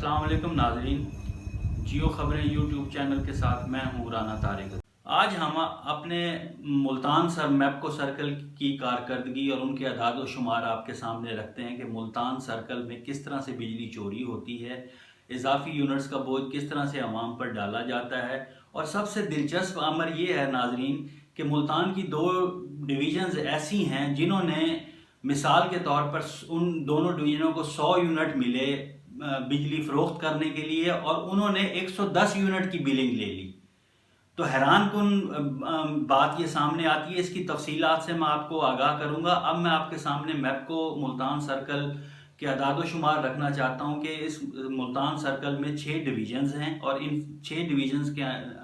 अस्सलाम वालेकुम नाजरीन, जियो खबरें यूट्यूब चैनल के साथ मैं हूँ राना तारिक। आज हम अपने मुल्तान मैप्को सर्कल की कारकर्दगी और उनके अदाद व शुमार आपके सामने रखते हैं कि मुल्तान सर्कल में किस तरह से बिजली चोरी होती है, इजाफी यूनिट्स का बोझ किस तरह से अवाम पर डाला जाता है। और सबसे दिलचस्प अमर ये है नाजरीन कि मुल्तान की दो डिवीज़न्स ऐसी हैं जिन्होंने मिसाल के तौर पर उन दोनों डिवीज़नों को 100 यूनिट मिले बिजली फरोख्त करने के लिए और उन्होंने 110 यूनिट की बिलिंग ले ली। तो हैरान कुन बात ये सामने आती है। इसकी तफसीलात से मैं आपको आगाह करूंगा। अब मैं आपके सामने मैप्को मुल्तान सर्कल के अदाद शुमार रखना चाहता हूं कि इस मुल्तान सर्कल में 6 डिवीजन्स हैं और इन 6 डिवीजन्स के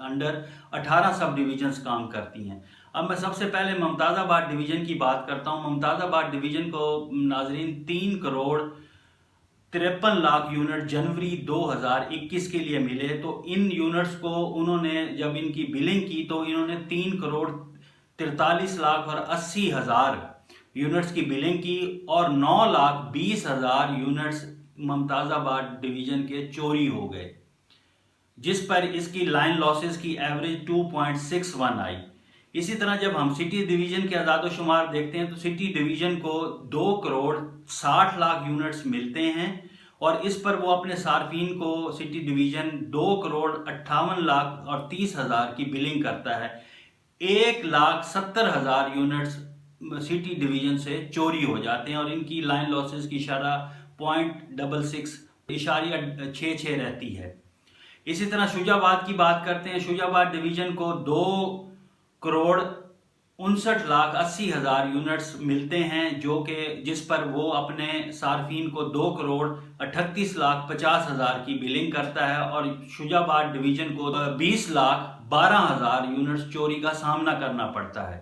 अंडर 18 सब डिवीजन्स काम करती हैं। अब मैं सबसे पहले मुमताज़ाबाद डिवीज़न की बात करता हूं। मुमताज़ाबाद डिवीज़न को नाजरीन 3 करोड़ 53 लाख यूनिट जनवरी 2021 के लिए मिले। तो इन यूनिट्स को उन्होंने जब इनकी बिलिंग की तो इन्होंने 3 करोड़ 43 लाख और 80 हज़ार यूनिट्स की बिलिंग की और 9 लाख 20 हज़ार यूनिट्स मुमताज़ाबाद डिवीज़न के चोरी हो गए, जिस पर इसकी लाइन लॉसेस की एवरेज 2.61 आई। इसी तरह जब हम सिटी डिवीज़न के अदाद शुमार देखते हैं तो सिटी डिवीज़न को 2 करोड़ 60 लाख यूनिट्स मिलते हैं और इस पर वो अपने सार्फिन को सिटी डिवीज़न 2 करोड़ 58 लाख और 30 हज़ार की बिलिंग करता है। 1,70,000 यूनिट्स सिटी डिवीज़न से चोरी हो जाते हैं और इनकी लाइन लॉसेस की शरह 0.66 रहती है। इसी तरह शुजाबाद की बात करते हैं। शुजाबाद डिवीज़न को 2 करोड़ 59 लाख 80 हज़ार यूनिट्स मिलते हैं जिस पर वो अपने सार्फिन को 2 करोड़ 38 लाख 50 हज़ार की बिलिंग करता है और शुजाबाद डिवीज़न को 20 लाख 12 हज़ार यूनिट्स चोरी का सामना करना पड़ता है।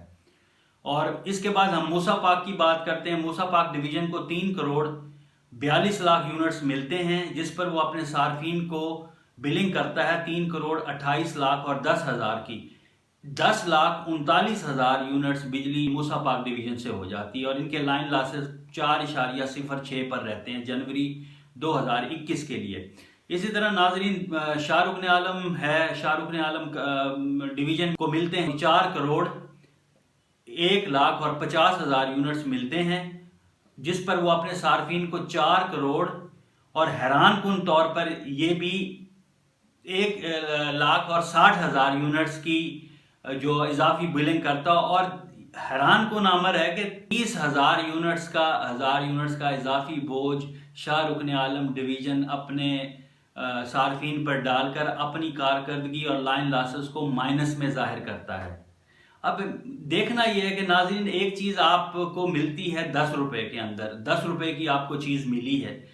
और इसके बाद हम मूसा पाक की बात करते हैं। मूसा पाक डिवीज़न को 3 करोड़ 42 लाख यूनिट्स मिलते हैं जिस पर वो अपने सार्फिन को बिलिंग करता है 3 करोड़ 28 लाख और 10 हज़ार की। 10 लाख 39 हज़ार यूनिट्स बिजली मूसा पाक डिवीज़न से हो जाती है और इनके लाइन लॉसेस 4.06 पर रहते हैं जनवरी 2021 के लिए। इसी तरह नाजरीन शाहरुख ने आलम है। शाहरुख ने आलम डिवीज़न को मिलते हैं 4 करोड़ 1 लाख और 50 हज़ार यूनिट्स मिलते हैं जिस पर वो अपने सार्फिन को 4 करोड़ और हैरान कुन तौर पर ये भी 1 लाख और 60 हज़ार यूनिट्स की जो इजाफी बिलिंग करता और हैरान कुन अमर है कि 30,000 यूनिट्स का इजाफी बोझ शाहरुख ने आलम डिवीज़न अपने सार्फिन पर डालकर अपनी कारकर्दगी और लाइन लॉसेस को माइनस में जाहिर करता है। अब देखना यह है कि नाज़रीन एक चीज़ आपको मिलती है 10 रुपये के अंदर, 10 रुपये की आपको चीज़ मिली है।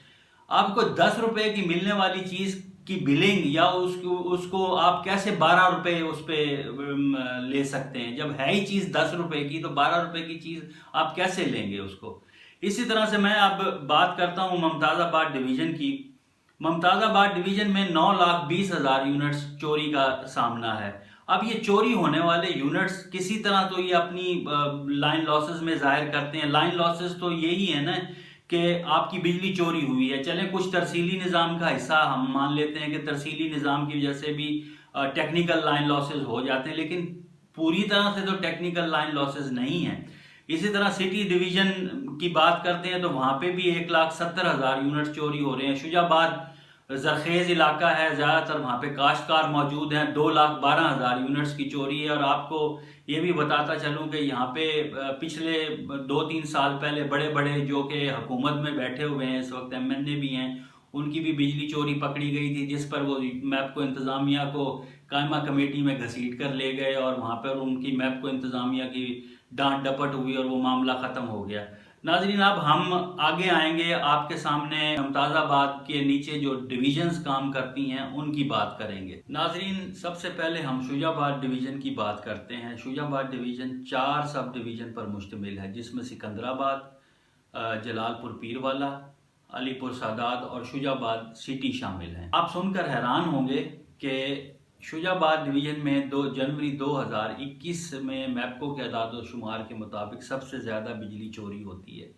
आपको 10 रुपये की मिलने वाली चीज़ की बिलिंग या उसको आप कैसे 12 रुपये उस पर ले सकते हैं? जब है ही चीज़ 10 रुपये की तो 12 रुपये की चीज़ आप कैसे लेंगे उसको? इसी तरह से मैं अब बात करता हूँ मुमताज़ाबाद डिवीज़न की। मुमताज़ाबाद डिवीज़न में 9 लाख 20 हज़ार यूनिट्स चोरी का सामना है। अब ये चोरी होने वाले यूनिट्स किसी तरह तो ये अपनी लाइन लॉसेस में जाहिर करते हैं। लाइन लॉसेस तो यही है ना कि आपकी बिजली चोरी हुई है। चलें कुछ तरसीली निज़ाम का हिस्सा हम मान लेते हैं कि तरसीली निज़ाम की वजह से भी टेक्निकल लाइन लॉसेस हो जाते हैं, लेकिन पूरी तरह से तो टेक्निकल लाइन लॉसेस नहीं है। इसी तरह सिटी डिवीज़न की बात करते हैं तो वहाँ पे भी 1,70,000 यूनिट चोरी हो रहे हैं। शुजाबाद जरखेज़ इलाका है, ज़्यादातर वहाँ पे काश्तकार मौजूद हैं। 2,12,000 यूनिट्स की चोरी है। और आपको ये भी बताता चलूँ कि यहाँ पे पिछले 2-3 साल पहले बड़े बड़े जो कि हुकूमत में बैठे हुए हैं, इस वक्त MNA भी हैं, उनकी भी बिजली चोरी पकड़ी गई थी जिस पर वो मैप्को इंतज़ामिया को कायमा कमेटी में घसीट कर ले गए और वहाँ पर उनकी मैप्को इंतज़ामिया की डांट डपट हुई और वो मामला ख़त्म हो गया। नाज़रीन अब हम आगे आएंगे, आपके सामने मुमताज़ाबाद के नीचे जो डिवीज़न्स काम करती हैं उनकी बात करेंगे। नाज़रीन सबसे पहले हम शुजाबाद डिवीज़न की बात करते हैं। शुजाबाद डिवीज़न 4 सब डिवीज़न पर मुश्तमिल है जिसमें सिकंदराबाद, जलालपुर पीरवाला, अलीपुर सादात और शुजाबाद सिटी शामिल हैं। आप सुनकर हैरान होंगे कि शुजाबाद डिवीज़न में 2 जनवरी 2021 में मैप्को के अदाद शुमार के मुताबिक सबसे ज़्यादा बिजली चोरी होती है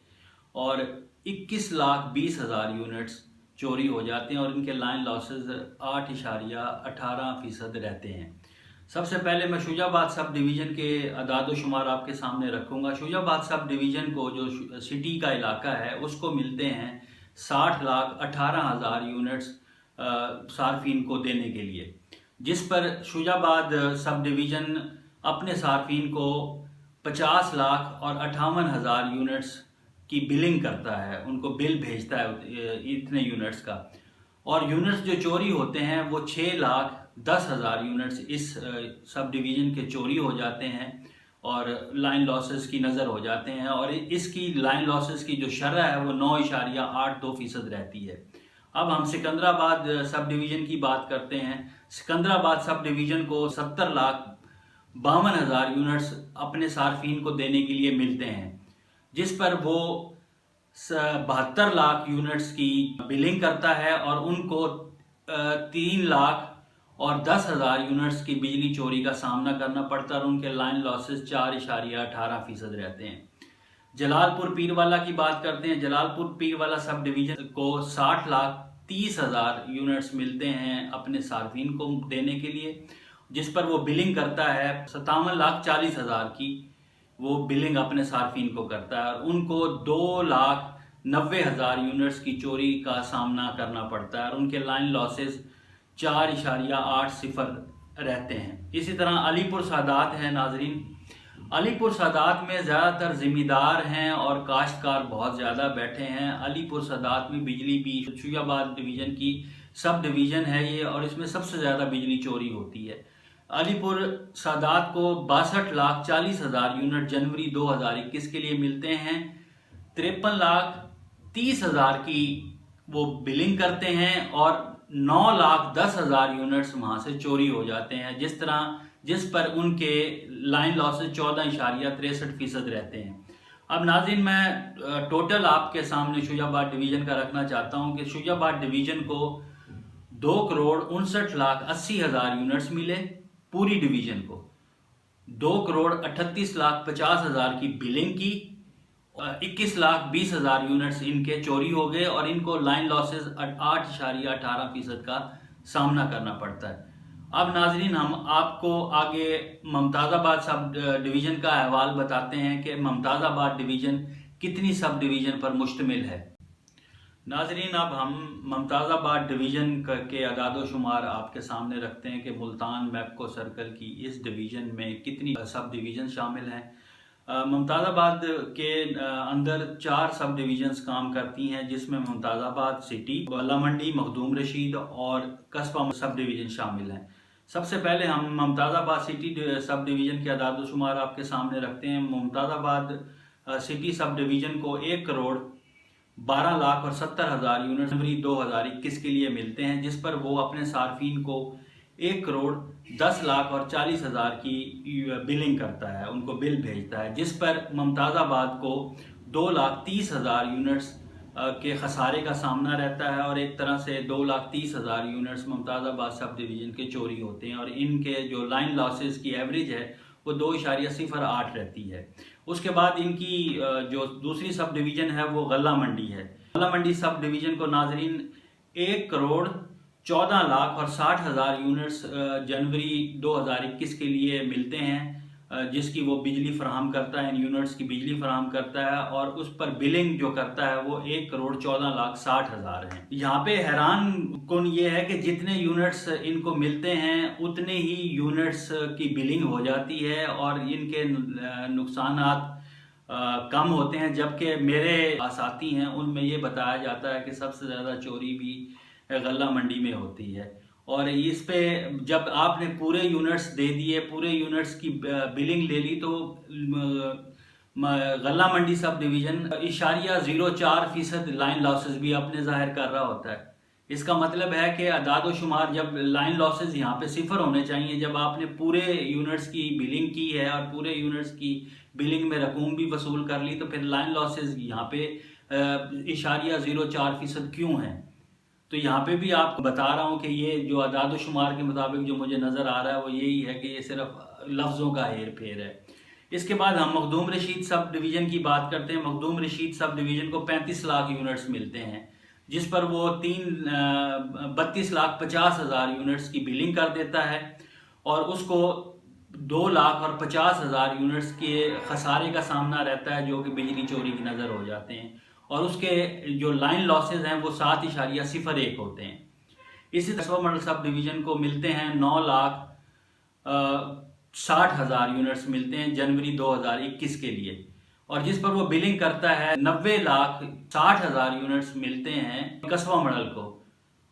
और 21 लाख 20 हज़ार यूनिट्स चोरी हो जाते हैं और इनके लाइन लॉसेस 8.18% रहते हैं। सबसे पहले मैं शुजाबाद सब डिवीज़न के अदाद शुमार आपके सामने रखूँगा। शुजाबाद सब डिवीज़न को जो सिटी का इलाका है उसको मिलते हैं 60,18,000 यूनिट्स सार्फिन को देने के लिए, जिस पर शुजाबाद सब डिवीज़न अपने सार्फिन को 50,58,000 यूनिट्स की बिलिंग करता है, उनको बिल भेजता है इतने यूनिट्स का। और यूनिट्स जो चोरी होते हैं वो 6,10,000 यूनिट्स इस सब डिवीज़न के चोरी हो जाते हैं और लाइन लॉसेस की नज़र हो जाते हैं। और इसकी लाइन लॉसेस की जो शरह है वो 9.82% रहती है। अब हम सिकंदराबाद सब डिवीज़न की बात करते हैं। सिकंदराबाद सब डिवीज़न को 70,52,000 यूनिट्स अपने सार्फिन को देने के लिए मिलते हैं, जिस पर वो 72 लाख यूनिट्स की बिलिंग करता है और उनको 3,10,000 यूनिट्स की बिजली चोरी का सामना करना पड़ता है और उनके लाइन लॉसेस 4.18% रहते हैं। जलालपुर पीरवाला की बात करते हैं। जलालपुर पीरवाला सब डिवीज़न को 60,30,000 यूनिट्स मिलते हैं अपने सार्फिन को देने के लिए, जिस पर वो बिलिंग करता है 57,40,000 की वो बिलिंग अपने सार्फिन को करता है और उनको 2,90,000 यूनिट्स की चोरी का सामना करना पड़ता है और उनके लाइन लॉसेस 4.80 रहते हैं। इसी तरह अलीपुर सादात है नाजरीन। अलीपुर सादात में ज़्यादातर ज़िम्मेदार हैं और काश्तकार बहुत ज़्यादा बैठे हैं। अलीपुर सादात में बिजली भी शुजाबाद डिवीज़न की सब डिवीज़न है ये, और इसमें सबसे ज़्यादा बिजली चोरी होती है। अलीपुर सादात को 62,40,000 यूनिट जनवरी 2021 के लिए मिलते हैं। 53,30,000 की वो बिलिंग करते हैं और 9,10,000 यूनिट्स वहाँ से चोरी हो जाते हैं, जिस पर उनके लाइन लॉसेस 14.63% रहते हैं। अब नाज़रीन मैं टोटल आपके सामने शुजाबाद डिवीज़न का रखना चाहता हूँ कि शुजाबाद डिवीज़न को 2,59,80,000 यूनिट्स मिले। पूरी डिवीज़न को 2,38,50,000 की बिलिंग की, 21,20,000 यूनिट्स इनके चोरी हो गए और इनको लाइन लॉसेस 8.18% का सामना करना पड़ता है। अब नाजरीन हम आपको आगे मुमताज़ाबाद सब डिवीज़न का अहवाल बताते हैं कि मुमताज़ाबाद डिवीज़न कितनी सब डिवीज़न पर मुश्तमिल है। नाजरीन अब हम मुमताज़ाबाद डिवीज़न के अदाद शुमार आपके सामने रखते हैं कि मुल्तान मैपको सर्कल की इस डिवीज़न में कितनी सब डिवीज़न शामिल हैं। मुमताज़ाबाद के अंदर 4 सब डिवीज़न्स काम करती हैं, जिसमें मुमताज़ाबाद सिटी, गल्ला मंडी, मखदूम रशीद और कस्बा सब डिवीज़न शामिल हैं। सबसे पहले हम मुमताज़ाबाद सिटी सब डिवीज़न के अदाद शुमार आपके सामने रखते हैं। मुमताज़ाबाद सिटी सब डिवीज़न को 1,12,70,000 यूनिट जनवरी 2021 के लिए मिलते हैं, जिस पर वो अपने सार्फिन को 1,10,40,000 की बिलिंग करता है, उनको बिल भेजता है, जिस पर मुमताज़ाबाद को 2,30,000 यूनिट्स के खसारे का सामना रहता है और एक तरह से 2,30,000 यूनिट्स मुमताज़ाबाद सब डिवीज़न के चोरी होते हैं और इनके जो लाइन लॉसेस की एवरेज है वो 2.08 रहती है। उसके बाद इनकी जो दूसरी सब डिवीज़न है वो गल्ला मंडी है। गल्ला मंडी सब डिवीज़न को नाजरीन 1,14,60,000 यूनिट्स जनवरी 2021 के लिए मिलते हैं, जिसकी वो बिजली फराहम करता है, इन यूनिट्स की बिजली फराहम करता है और उस पर बिलिंग जो करता है वो 1,14,60,000 है। यहाँ पे हैरान कौन ये है कि जितने यूनिट्स इनको मिलते हैं उतने ही यूनिट्स की बिलिंग हो जाती है और इनके नुकसानात कम होते हैं, जबकि मेरे साथी हैं उनमें ये बताया जाता है कि सबसे ज़्यादा चोरी भी गल्ला मंडी में होती है। और इस पे जब आपने पूरे यूनिट्स दे दिए, पूरे यूनिट्स की बिलिंग ले ली, तो गल्ला मंडी सब डिवीज़न 0.04% लाइन लॉसेस भी अपने ज़ाहिर कर रहा होता है। इसका मतलब है कि अदाद शुमार जब लाइन लॉसेस यहाँ पे 0 होने चाहिए, जब आपने पूरे यूनिट्स की बिलिंग की है और पूरे यूनिट्स की बिलिंग में रकूम भी वसूल कर ली, तो फिर लाइन लॉसेस यहाँ पे 0.04% क्यों हैं। तो यहाँ पे भी आपको बता रहा हूँ कि ये जो अदाद शुमार के मुताबिक जो मुझे नज़र आ रहा है वो यही है कि ये सिर्फ लफ्ज़ों का हेर फेर है। इसके बाद हम मखदूम रशीद सब डिवीज़न की बात करते हैं। मखदूम रशीद सब डिवीज़न को 35 लाख यूनिट्स मिलते हैं, जिस पर वो 32,50,000 यूनिट्स की बिलिंग कर देता है और उसको 2,50,000 यूनिट्स के खसारे का सामना रहता है जो कि बिजली चोरी की नज़र हो जाते हैं, और उसके जो लाइन लॉसेज हैं वो 7.01 होते हैं। इसी तरह मॉडल सब डिवीज़न को मिलते हैं 9,60,000 यूनिट्स मिलते हैं जनवरी 2021 के लिए, और जिस पर वो बिलिंग करता है 90,60,000 यूनिट्स मिलते हैं कस्बा मॉडल को,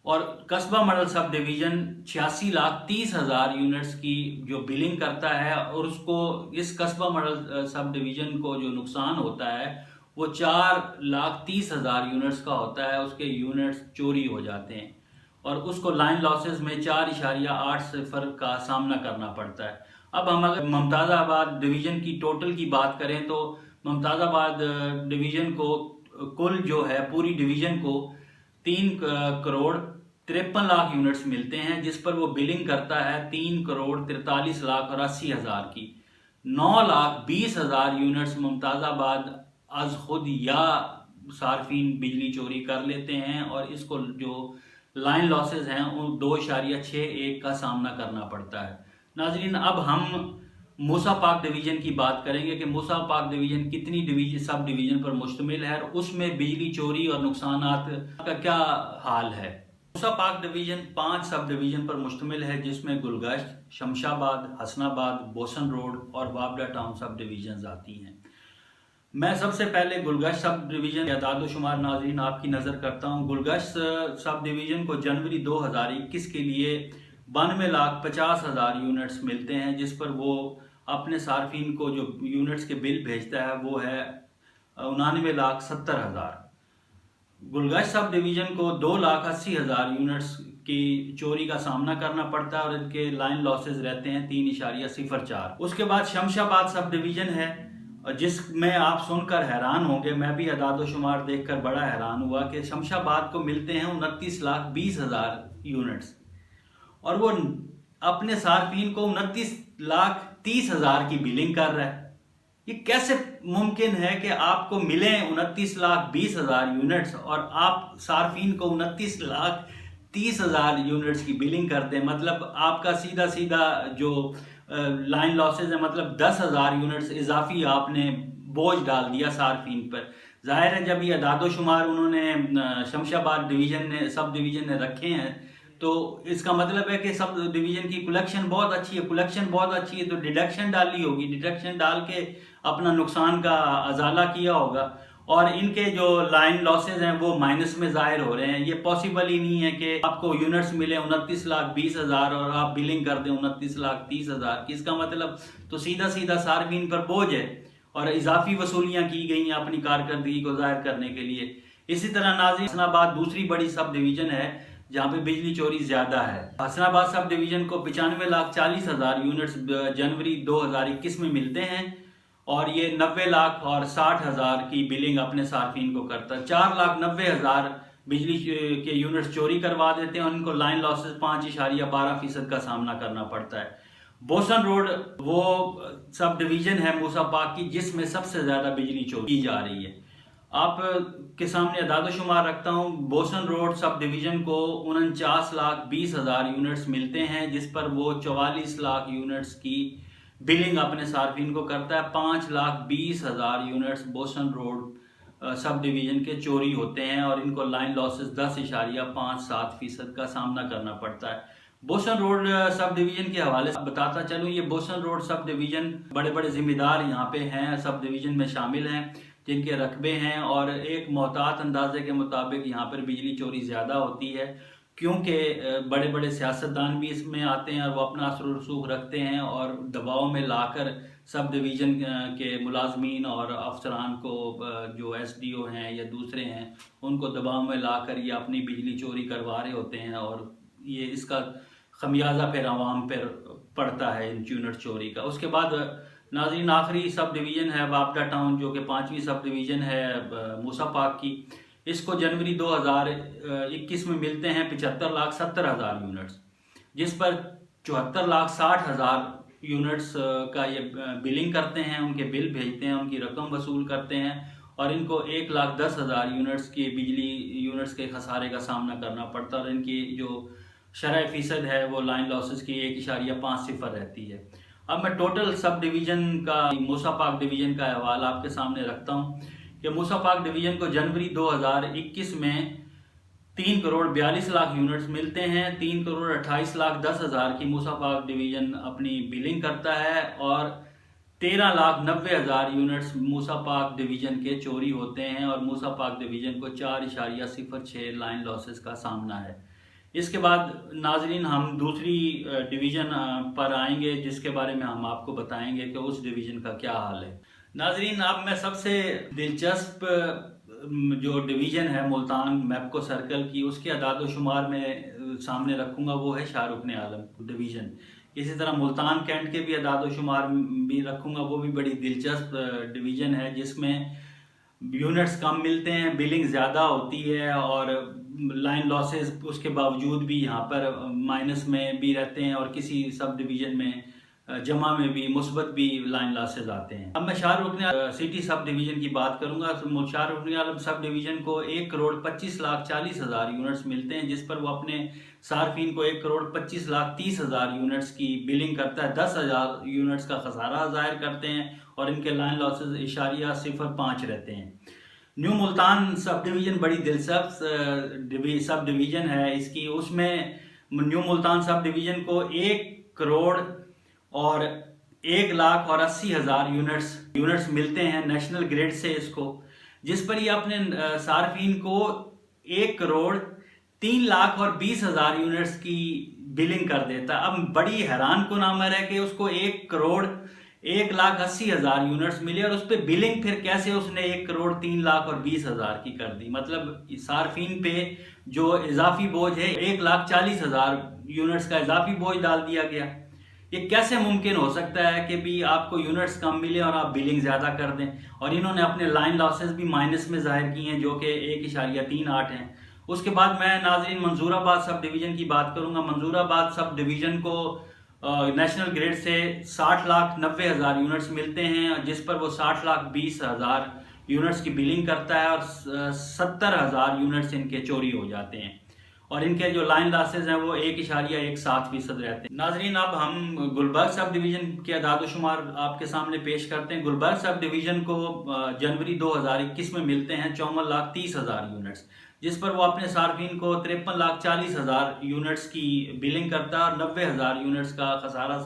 और कस्बा मॉडल सब डिवीज़न 86,30,000 यूनिट्स की जो बिलिंग करता है, और उसको इस कस्बा मॉडल सब डिवीज़न को जो नुकसान होता है वो 4,30,000 यूनिट्स का होता है। उसके यूनिट्स चोरी हो जाते हैं और उसको लाइन लॉसेस में 4.80 का सामना करना पड़ता है। अब हम अगर मुमताज़ाबाद डिवीज़न की टोटल की बात करें तो मुमताज़ाबाद डिवीज़न को कुल जो है पूरी डिवीज़न को 3,53,00,000 यूनिट्स मिलते हैं, जिस पर वो बिलिंग करता है 3,43,80,000 की। 9,20,000 यूनिट्स मुमताज़ाबाद आज खुद या सार्फिन बिजली चोरी कर लेते हैं, और इसको जो लाइन लॉसेज हैं वो 2.61 का सामना करना पड़ता है। नाजरीन, अब हम मूसा पाक डिवीज़न की बात करेंगे कि मूसा पाक डिवीज़न कितनी डिवीजन सब डिवीज़न पर मुश्तमिल है और उसमें बिजली चोरी और नुकसानात का क्या हाल है। मूसा पाक डिवीज़न 5 सब डिवीज़न पर मुश्तमिल है, जिसमें गुलगश्त, शमशाबाद, हसनाबाद, बोसन रोड और बाबला टाउन सब डिवीज़न आती हैं। मैं सबसे पहले गुलगश्त सब डिवीज़न के अदाद शुमार नाज़रीन आपकी नज़र करता हूँ। गुलगश्त सब डिवीज़न को जनवरी 2021 के लिए 92,50,000 यूनिट्स मिलते हैं, जिस पर वो अपने सार्फिन को जो यूनिट्स के बिल भेजता है वो है 99,70,000। गुलगश्त सब डिवीज़न को 2,80,000 यूनिट्स की चोरी का सामना करना पड़ता है और इनके लाइन लॉसेज रहते हैं 3.04। उसके बाद शमशाबाद सब डिवीज़न है, जिसमें आप सुनकर हैरान होंगे, मैं भी अदाद शुमार देखकर बड़ा हैरान हुआ कि शमशाबाद को मिलते हैं 29,20,000 यूनिट्स, और वो अपने सार्फिन को 29,30,000 की बिलिंग कर रहा है। ये कैसे मुमकिन है कि आपको मिले 29,20,000 यूनिट्स और आप सार्फिन को 29,30,000 यूनिट्स की बिलिंग कर दें? मतलब आपका सीधा सीधा जो लाइन लॉसेज है, मतलब 10,000 यूनिट्स इजाफी आपने बोझ डाल दिया सार्फिन पर। जाहिर है जब ये अदाद शुमार उन्होंने शमशाबाद डिवीज़न ने सब डिवीज़न ने रखे हैं तो इसका मतलब है कि सब डिवीज़न की कलेक्शन बहुत अच्छी है। कलेक्शन बहुत अच्छी है तो डिडक्शन डाली होगी, डिडक्शन डाल के अपना नुकसान का अजाला किया होगा, और इनके जो लाइन लॉसेज हैं वो माइनस में ज़ाहिर हो रहे हैं। ये पॉसिबल ही नहीं है कि आपको यूनिट्स मिले 29,20,000 और आप बिलिंग कर दें 29,30,000 की। इसका मतलब तो सीधा सीधा सार्फिन पर बोझ है और इजाफी वसूलियाँ की गई हैं अपनी कारकर्दगी को ज़ाहिर करने के लिए। इसी तरह नाज़रीन, हसनाबाद दूसरी बड़ी सब डिवीज़न है जहाँ पे बिजली चोरी ज़्यादा है। हसनाबाद सब डिवीज़न को 95,40,000 यूनिट्स जनवरी 2021 में मिलते हैं, और ये 90,60,000 की बिलिंग अपने सार्फिन को करता है। 4,90,000 बिजली के यूनिट्स चोरी करवा देते हैं और उनको लाइन लॉसेस 5.12% का सामना करना पड़ता है। बोसन रोड वो सब डिवीज़न है मूसा पाक की जिसमें सबसे ज़्यादा बिजली चोरी की जा रही है। आप के सामने अदाद शुमार रखता हूँ। बोसन रोड सब डिवीज़न को 49,20,000 यूनिट्स मिलते हैं, जिस पर वो 44 लाख यूनिट्स की बिलिंग अपने सार्फिन को करता है। 5,20,000 units boson road sub division के चोरी होते हैं और इनको लाइन लॉसेस 10.57% का सामना करना पड़ता है। बोसन रोड सब डिवीज़न के हवाले से बताता चलूँ, ये बोसन रोड सब डिवीज़न बड़े बड़े जिम्मेदार यहाँ पे हैं, सब डिवीज़न में शामिल हैं जिनके रकबे हैं, और एक मोहतात अंदाजे के मुताबिक यहाँ पर बिजली चोरी ज़्यादा होती है क्योंकि बड़े बड़े सियासतदान भी इसमें आते हैं और वो अपना असर रसूख रखते हैं और दबाव में लाकर सब डिवीज़न के मुलाजमीन और अफसरान को जो SDO हैं या दूसरे हैं उनको दबाव में लाकर ये अपनी बिजली चोरी करवा रहे होते हैं, और ये इसका खमियाजा फिर आवाम पर पड़ता है इन यूनिट चोरी का। उसके बाद नाज़रीन, आखिरी सब डिवीज़न है बाबला टाउन जो कि 5वीं सब डिवीज़न है मूसा पाक की। इसको जनवरी 2021 में मिलते हैं 75,70,000 यूनिट्स, जिस पर 74,60,000 यूनिट्स का ये बिलिंग करते हैं, उनके बिल भेजते हैं, उनकी रकम वसूल करते हैं اور ان کو 1,10,000 یونٹس کی بجلی یونٹس کے خسارے کا سامنا کرنا پڑتا ہے، اور ان کی جو شرح فیصد ہے وہ لائن لاسز کی 1.50 رہتی ہے۔ اب میں ٹوٹل سب ڈویژن کا موسیٰ پاک ڈویژن کا احوال آپ کے سامنے رکھتا ہوں کہ موسیٰ پاک ڈویژن کو جنوری 2021 میں 3,42,00,000 یونٹس ملتے ہیں۔ 3,28,10,000 کی موسیٰ پاک ڈویژن اپنی بلنگ کرتا ہے، اور 13,90,000 یونٹس موسیٰ پاک ڈویژن کے چوری ہوتے ہیں، اور موسیٰ پاک ڈویژن کو 4.06 لائن لاسز کا سامنا ہے۔ اس کے بعد ناظرین ہم دوسری ڈویژن پر آئیں گے، جس کے بارے میں ہم آپ کو بتائیں گے کہ اس ڈویژن کا کیا حال ہے۔ ناظرین اب میں سب سے دلچسپ جو ڈویژن ہے ملتان میپکو سرکل کی، اس کے اعداد و شمار میں سامنے رکھوں گا، وہ ہے شاہ رکن عالم ڈویژن۔ اسی طرح ملتان کینٹ کے بھی اعداد و شمار بھی رکھوں گا، وہ بھی بڑی دلچسپ ڈویژن ہے، جس میں یونٹس کم ملتے ہیں، بلنگ زیادہ ہوتی ہے، اور لائن لاسز اس کے باوجود بھی یہاں پر مائنس میں بھی رہتے ہیں، اور کسی سب ڈویژن میں جمع میں بھی مثبت بھی لائن لاسز آتے ہیں۔ اب میں شاہ رکن سٹی سب ڈویژن کی بات کروں گا۔ شاہ رکن عالم سب ڈویژن کو 1,25,40,000 یونٹس ملتے ہیں، جس پر وہ اپنے صارفین کو 1,25,30,000 یونٹس کی بلنگ کرتا ہے، 10,000 یونٹس کا خسارہ ظاہر کرتے ہیں، اور ان کے لائن لاسز 0.05 رہتے ہیں۔ نیو ملتان سب ڈویژن بڑی دلچسپ سب ڈویژن ہے اس کی۔ اس میں نیو ملتان سب ڈویژن کو 1,80,000 یونٹس ملتے ہیں نیشنل گریڈ سے اس کو، جس پر یہ اپنے صارفین کو 1,03,20,000 یونٹس کی بلنگ کر دیتا ہے۔ اب بڑی حیران کن امر ہے کہ اس کو 1,80,000 یونٹس ملے، اور اس پہ بلنگ پھر کیسے اس نے 1,03,20,000 کی کر دی۔ مطلب صارفین پہ جو اضافی بوجھ ہے 1,40,000 یونٹس کا اضافی بوجھ ڈال دیا گیا۔ یہ کیسے ممکن ہو سکتا ہے کہ بھی آپ کو یونٹس کم ملے اور آپ بلنگ زیادہ کر دیں؟ اور انہوں نے اپنے لائن لاسز بھی مائنس میں ظاہر کی ہیں، جو کہ 1.38 ہیں۔ اس کے بعد میں ناظرین منظور آباد سب ڈویژن کی بات کروں گا۔ منظور آباد سب ڈویژن کو نیشنل گریڈ سے 60,90,000 یونٹس ملتے ہیں، جس پر وہ 60,20,000 یونٹس کی بلنگ کرتا ہے، اور 70,000 یونٹس ان کے چوری ہو جاتے ہیں، اور ان کے جو لائن لاسز ہیں وہ 1.17% رہتے ہیں۔ ناظرین اب ہم گلبرگ سب ڈویژن کے اعداد و شمار آپ کے سامنے پیش کرتے ہیں۔ گلبرگ سب ڈویژن کو جنوری 2021 میں ملتے ہیں 54,30,000 یونٹس، جس پر وہ اپنے صارفین کو 53,40,000 یونٹس کی بلنگ کرتا ہے، اور 90,000 یونٹس کا خسارہ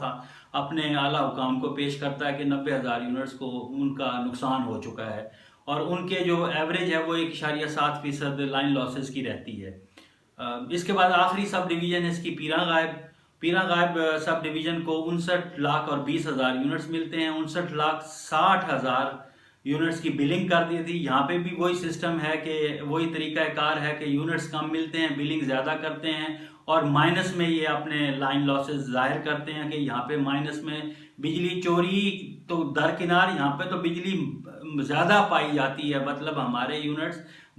اپنے اعلیٰ حکام کو پیش کرتا ہے کہ 90,000 یونٹس کو ان کا نقصان ہو چکا ہے، اور ان کے جو ایوریج ہے وہ 1.7% لائن لاسز کی رہتی ہے۔ اس کے بعد آخری سب ڈویژن ہے اس کی پیران غائب سب ڈویژن کو 59,20,000 یونٹس ملتے ہیں، 59,60,000 یونٹس کی بلنگ کر دی تھی۔ یہاں پہ بھی وہی سسٹم ہے کہ وہی طریقہ کار ہے کہ یونٹس کم ملتے ہیں، بلنگ زیادہ کرتے ہیں، اور مائنس میں یہ اپنے لائن لاسز ظاہر کرتے ہیں کہ یہاں پہ مائنس میں بجلی چوری تو درکنار، یہاں پہ تو بجلی زیادہ پائی جاتی ہے، مطلب ہمارے یونٹس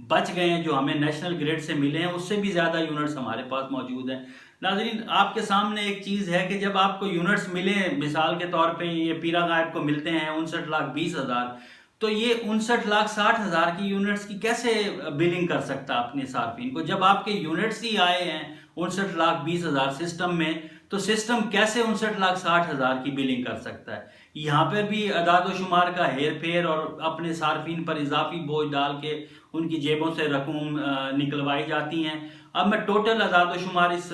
بچ گئے ہیں جو ہمیں نیشنل گریڈ سے ملے ہیں، اس سے بھی زیادہ یونٹس ہمارے پاس موجود ہیں۔ ناظرین آپ کے سامنے ایک چیز ہے کہ جب آپ کو یونٹس ملیں، مثال کے طور پہ یہ پیران غائب کو ملتے ہیں 59,20,000، تو یہ 59,60,000 کی یونٹس کی کیسے بلنگ کر سکتا اپنے صارفین کو؟ جب آپ کے یونٹس ہی آئے ہیں 59,20,000 سسٹم میں، تو سسٹم کیسے 59,60,000 کی بلنگ کر سکتا ہے؟ یہاں پر بھی اعداد و شمار کا ہیر پھیر اور اپنے صارفین پر اضافی بوجھ ڈال کے ان کی جیبوں سے رقم نکلوائی جاتی ہیں۔ اب میں ٹوٹل اعداد و شمار اس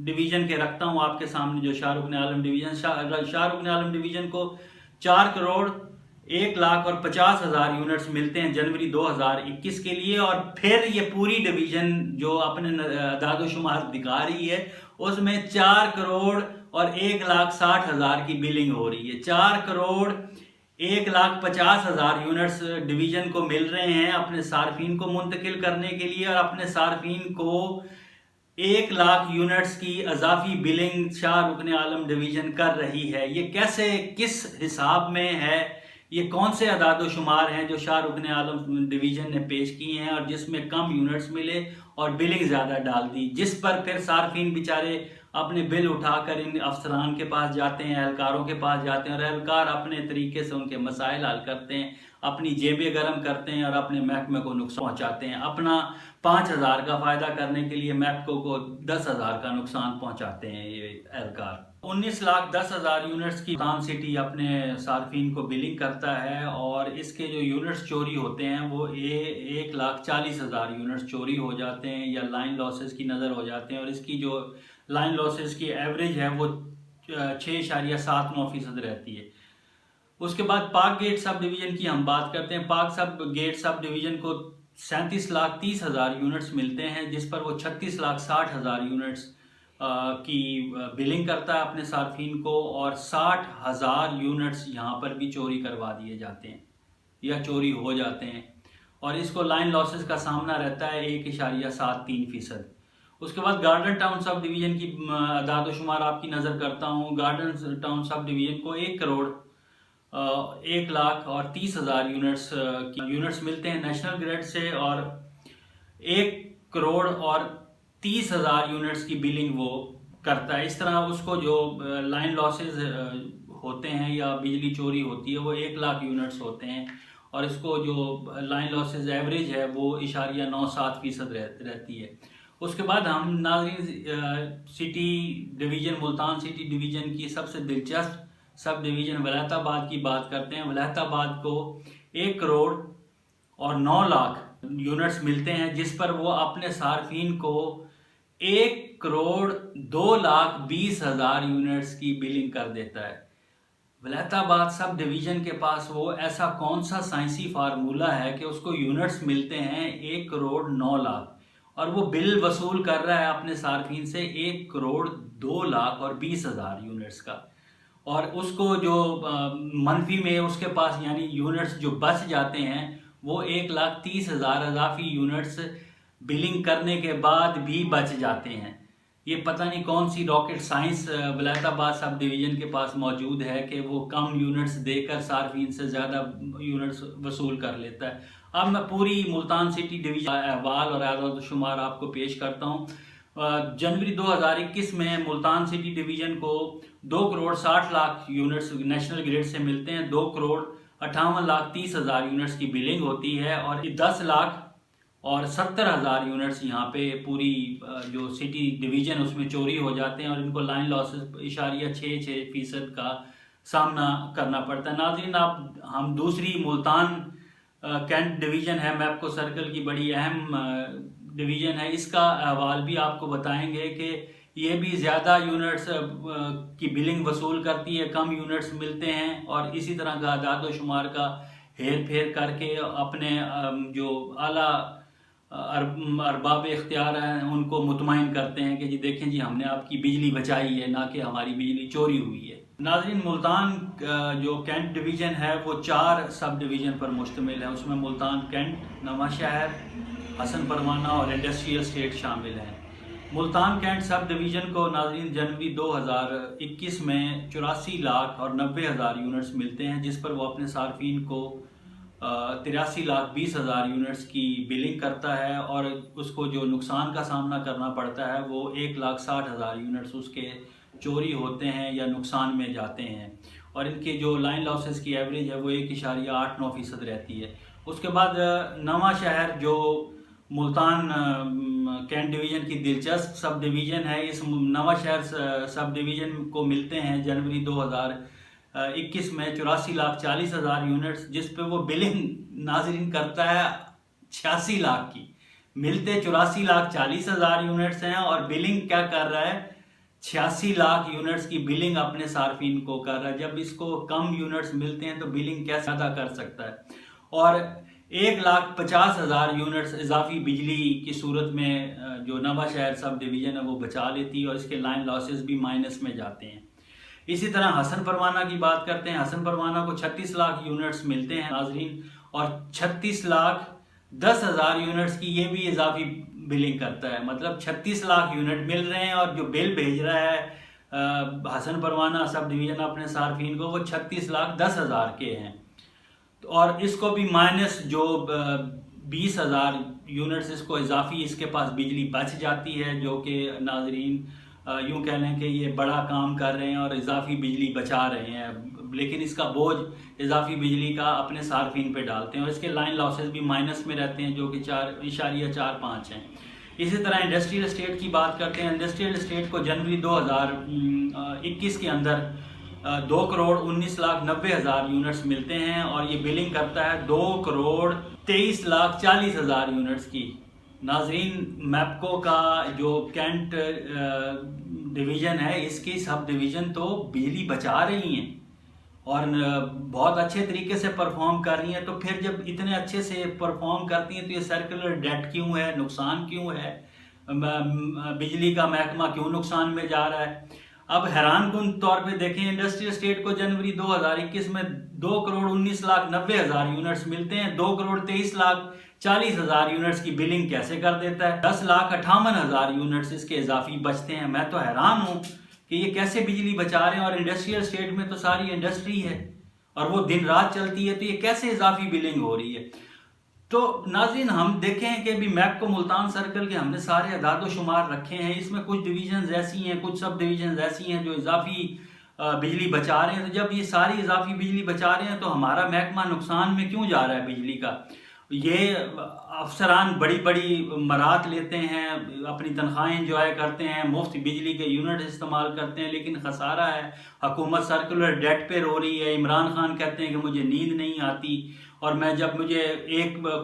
ڈویژن کے رکھتا ہوں آپ کے سامنے، جو شاہ رکن عالم ڈویژن شاہ رکن عالم ڈویژن کو 4,01,50,000 یونٹس ملتے ہیں جنوری 2021 کے لیے، اور پھر یہ پوری ڈویژن جو اپنے اعداد و شمار دکھا رہی ہے اس میں 4,01,60,000 کی بلنگ ہو رہی ہے۔ 4,01,50,000 یونٹس ڈویژن کو مل رہے ہیں اپنے صارفین کو منتقل کرنے کے لیے، اور اپنے صارفین کو 1,00,000 یونٹس کی اضافی بلنگ شاہ رکن عالم ڈویژن کر رہی ہے۔ یہ کیسے، کس حساب میں ہے؟ یہ کون سے اعداد و شمار ہیں جو شاہ رکن عالم ڈویژن نے پیش کیے ہیں، اور جس میں کم یونٹس ملے اور بلنگ زیادہ ڈال دی، جس پر پھر صارفین بیچارے اپنے بل اٹھا کر ان افسران کے پاس جاتے ہیں، اہلکاروں کے پاس جاتے ہیں، اور اہلکار اپنے طریقے سے ان کے مسائل حل کرتے ہیں، اپنی جیبیں گرم کرتے ہیں اور اپنے محکمے کو نقصان پہنچاتے ہیں. اپنا 5,000 کا فائدہ کرنے کے لیے محکمے کو 10,000 کا نقصان پہنچاتے ہیں یہ اہلکار. 19,10,000 یونٹس کی ملتان سٹی اپنے صارفین کو بلنگ کرتا ہے اور اس کے جو یونٹس چوری ہوتے ہیں وہ 1,40,000 یونٹس چوری ہو جاتے ہیں یا لائن لاسز کی نظر ہو جاتے ہیں. اور اس کی جو لائن لاسز کی ایوریج ہے وہ 6.79% رہتی ہے. اس کے بعد پاک گیٹ سب ڈویژن کی ہم بات کرتے ہیں. پاک گیٹ سب ڈویژن کو 37,30,000 یونٹس ملتے ہیں جس پر وہ 36,60,000 یونٹس کی بلنگ کرتا ہے اپنے صارفین کو اور 60,000 یونٹس یہاں پر بھی چوری کروا دیے جاتے ہیں یا چوری ہو جاتے ہیں اور اس کو لائن لاسز کا سامنا رہتا ہے 1.73%. اس کے بعد گارڈن ٹاؤن سب ڈویژن کی اعداد و شمار آپ کی نظر کرتا ہوں. گارڈن ٹاؤن سب ڈویژن کو 1,30,000 یونٹس ملتے ہیں نیشنل گریڈ سے اور 1,30,000 یونٹس کی بلنگ وہ کرتا ہے. اس طرح اس کو جو لائن لاسز ہوتے ہیں یا بجلی چوری ہوتی ہے وہ 1,00,000 یونٹس ہوتے ہیں اور اس کو جو لائن لاسز ایوریج ہے وہ 0.97% رہتی ہے. اس کے بعد ہم ناظرین city division Multan city division کی سب سے دلچسپ سب ڈویژن ولایت آباد کی بات کرتے ہیں. ولایت آباد کو 1,09,00,000 یونٹس ملتے ہیں جس پر وہ اپنے صارفین کو 1,02,20,000 یونٹس کی بلنگ کر دیتا ہے. ولایت آباد سب ڈویژن کے پاس وہ ایسا کون سا سائنسی فارمولہ ہے کہ اس کو یونٹس ملتے ہیں 1,09,00,000 اور وہ بل وصول کر رہا ہے اپنے صارفین سے 1,02,20,000 یونٹس کا. اور اس کو جو منفی میں اس کے پاس یعنی یونٹس جو بچ جاتے ہیں وہ 1,30,000 اضافی یونٹس بلنگ کرنے کے بعد بھی بچ جاتے ہیں. یہ پتہ نہیں کون سی راکٹ سائنس ولایت آباد سب ڈویژن کے پاس موجود ہے کہ وہ کم یونٹس دے کر صارفین سے زیادہ یونٹس وصول کر لیتا ہے. اب میں پوری ملتان سٹی ڈویژن احوال اور اعداد و شمار آپ کو پیش کرتا ہوں. جنوری 2021 میں ملتان سٹی ڈویژن کو 2,60,00,000 یونٹس نیشنل گریڈ سے ملتے ہیں. 2,58,30,000 یونٹس کی بلنگ ہوتی ہے اور 10,70,000 یونٹس یہاں پہ پوری جو سٹی ڈویژن اس میں چوری ہو جاتے ہیں اور ان کو لائن لاسز 0.66% کا سامنا کرنا پڑتا ہے. ناظرین ہم دوسری ملتان کینٹ ڈویژن ہے میپکو سرکل کی بڑی اہم ڈویژن ہے. اس کا احوال بھی آپ کو بتائیں گے کہ یہ بھی زیادہ یونٹس کی بلنگ وصول کرتی ہے, کم یونٹس ملتے ہیں اور اسی طرح کا اعداد و شمار کا ہیر پھیر کر کے اپنے جو اعلیٰ ارباب اختیار ہیں ان کو مطمئن کرتے ہیں کہ جی دیکھیں جی ہم نے آپ کی بجلی بچائی ہے نہ کہ ہماری بجلی چوری ہوئی ہے. ناظرین ملتان جو کینٹ ڈویژن ہے وہ 4 سب ڈویژن پر مشتمل ہے. اس میں ملتان کینٹ, نواں شہر, حسن پروانہ اور انڈسٹریل اسٹیٹ شامل ہیں. ملتان کینٹ سب ڈویژن کو ناظرین جنوری 2021 میں 84,90,000 یونٹس ملتے ہیں جس پر وہ اپنے صارفین کو 83,20,000 یونٹس کی بلنگ کرتا ہے اور اس کو جو نقصان کا سامنا کرنا پڑتا ہے وہ 1,60,000 یونٹس اس کے چوری ہوتے ہیں یا نقصان میں جاتے ہیں اور ان کے جو لائن لاسز کی ایوریج ہے وہ 1.89% رہتی ہے. اس کے بعد نواں شہر جو ملتان کینٹ ڈویژن کی دلچسپ سب ڈویژن ہے. اس نواں شہر سب ڈویژن کو ملتے ہیں جنوری 2021 میں 84,40,000 یونٹس جس پہ وہ بلنگ ناظرین کرتا ہے 86 لاکھ کی. ملتے 84,40,000 یونٹس ہیں اور بلنگ کیا کر رہا ہے 86 لاکھ یونٹس کی بلنگ اپنے صارفین کو کر رہا ہے. جب اس کو کم یونٹس ملتے ہیں تو بلنگ کیسے ادا کر سکتا ہے اور 1,50,000 یونٹس اضافی بجلی کی صورت میں جو نواں شہر سب ڈویژن ہے وہ بچا لیتی ہے اور اس کے لائن لاسز بھی مائنس میں جاتے ہیں. اسی طرح حسن پروانہ کی بات کرتے ہیں. حسن پروانہ کو 36 لاکھ یونٹس ملتے ہیں ناظرین اور 36,10,000 یونٹس کی یہ بھی اضافی بلنگ کرتا ہے. مطلب 36 لاکھ یونٹ مل رہے ہیں اور جو بل بھیج رہا ہے حسن پروانہ سب ڈویژن اپنے صارفین کو وہ 36,10,000 کے ہیں اور اس کو بھی مائنس جو 20,000 یونٹس اس کو اضافی اس کے پاس بجلی بچ جاتی ہے جو کہ ناظرین یوں کہہ لیں کہ یہ بڑا کام کر رہے ہیں اور اضافی بجلی بچا رہے ہیں، لیکن اس کا بوجھ اضافی بجلی کا اپنے صارفین پہ ڈالتے ہیں، اور اس کے لائن لاسز بھی مائنس میں رہتے ہیں جو کہ 4.45 ہیں۔ اسی طرح انڈسٹریل اسٹیٹ کی بات کرتے ہیں۔ انڈسٹریل اسٹیٹ کو جنوری 2021 کے اندر 2,19,90,000 یونٹس ملتے ہیں، اور یہ بلنگ کرتا ہے 2,23,40,000 یونٹس کی۔ ناظرین، میپکو کا جو کینٹ ڈویژن ہے، اس کی سب ڈویژن تو بجلی بچا رہی ہیں اور بہت اچھے طریقے سے پرفارم کر رہی ہیں، تو پھر جب اتنے اچھے سے پرفارم کرتی ہیں تو یہ سرکولر ڈیٹ کیوں ہے، نقصان کیوں ہے، بجلی کا محکمہ کیوں نقصان میں جا رہا ہے؟ اب حیران کن طور پہ دیکھیں، انڈسٹریل اسٹیٹ کو جنوری 2021 میں 2,19,90,000 یونٹس ملتے ہیں، 2,23,40,000 یونٹس کی بلنگ کیسے کر دیتا ہے؟ 10,58,000 یونٹس اس کے اضافی بچتے ہیں۔ میں تو حیران ہوں کہ یہ کیسے بجلی بچا رہے ہیں، اور انڈسٹریل اسٹیٹ میں تو ساری انڈسٹری ہے اور وہ دن رات چلتی ہے، تو یہ کیسے اضافی بلنگ ہو رہی ہے؟ تو ناظرین، ہم دیکھیں کہ ابھی میپکو ملتان سرکل کے ہم نے سارے اعداد و شمار رکھے ہیں، اس میں کچھ ڈویژنز ایسی ہیں، کچھ سب ڈویژنز ایسی ہیں جو اضافی بجلی بچا رہے ہیں۔ تو جب یہ ساری اضافی بجلی بچا رہے ہیں تو ہمارا محکمہ نقصان میں کیوں جا رہا ہے بجلی کا؟ یہ افسران بڑی بڑی مرات لیتے ہیں، اپنی تنخواہیں انجوائے کرتے ہیں، مفت بجلی کے یونٹ استعمال کرتے ہیں، لیکن خسارہ ہے، حکومت سرکولر ڈیٹ پہ رو رہی ہے۔ عمران خان کہتے ہیں کہ مجھے نیند نہیں آتی، اور جب مجھے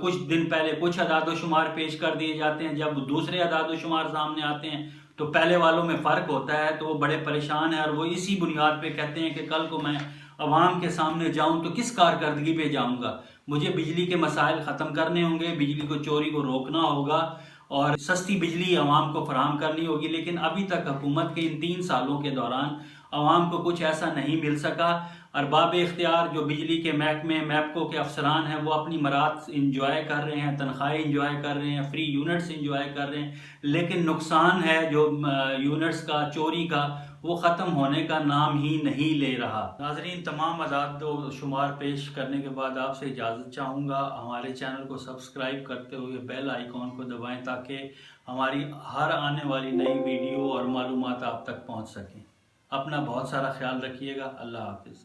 کچھ دن پہلے کچھ اعداد و شمار پیش کر دیے جاتے ہیں، جب دوسرے اعداد و شمار سامنے آتے ہیں تو پہلے والوں میں فرق ہوتا ہے، تو وہ بڑے پریشان ہیں، اور وہ اسی بنیاد پہ کہتے ہیں کہ کل کو میں عوام کے سامنے جاؤں تو کس کارکردگی پہ جاؤں گا؟ مجھے بجلی کے مسائل ختم کرنے ہوں گے، بجلی کو چوری کو روکنا ہوگا، اور سستی بجلی عوام کو فراہم کرنی ہوگی۔ لیکن ابھی تک حکومت کے ان 3 سالوں کے دوران عوام کو کچھ ایسا نہیں مل سکا۔ ارباب اختیار جو بجلی کے محکمے میپکو کے افسران ہیں، وہ اپنی مراد انجوائے کر رہے ہیں، تنخواہیں انجوائے کر رہے ہیں، فری یونٹس انجوائے کر رہے ہیں، لیکن نقصان ہے جو یونٹس کا، چوری کا، وہ ختم ہونے کا نام ہی نہیں لے رہا۔ ناظرین، تمام اعداد و شمار پیش کرنے کے بعد آپ سے اجازت چاہوں گا۔ ہمارے چینل کو سبسکرائب کرتے ہوئے بیل آئیکن کو دبائیں تاکہ ہماری ہر آنے والی نئی ویڈیو اور معلومات آپ تک پہنچ سکیں۔ اپنا بہت سارا خیال رکھیے گا۔ اللہ حافظ۔